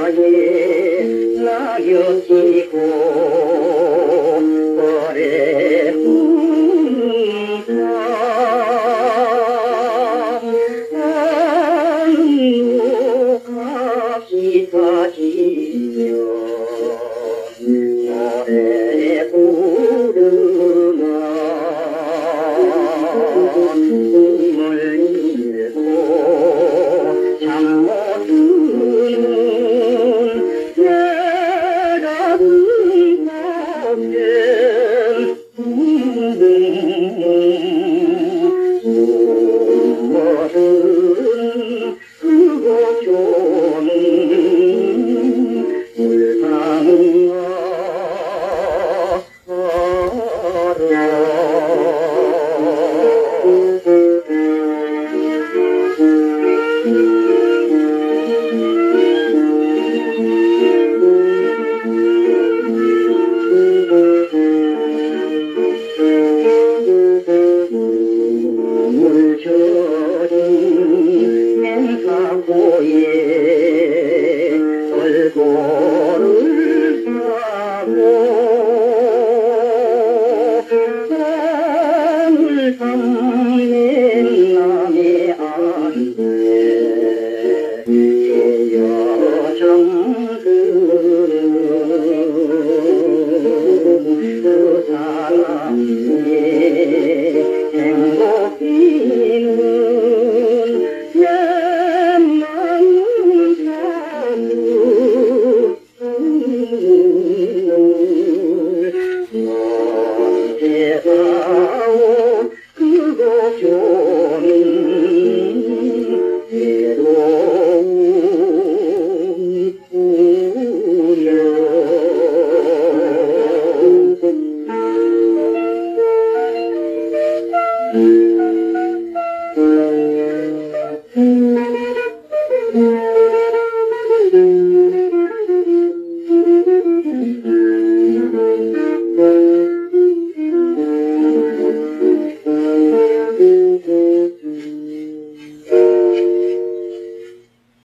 창가에 낙엽 지고 거래 한옥합시다 지며 노래 부르며 꿈을 잃고 잠 못 드는 내 가슴 속엔 숨어든 그곳 좋은 물 젖은 맹사고에 얼굴을 싸고 땀을 담는 남의 안에 헤어 잠드는 그 사람의 행복이는 내 마음 속을 언제 가오 그곳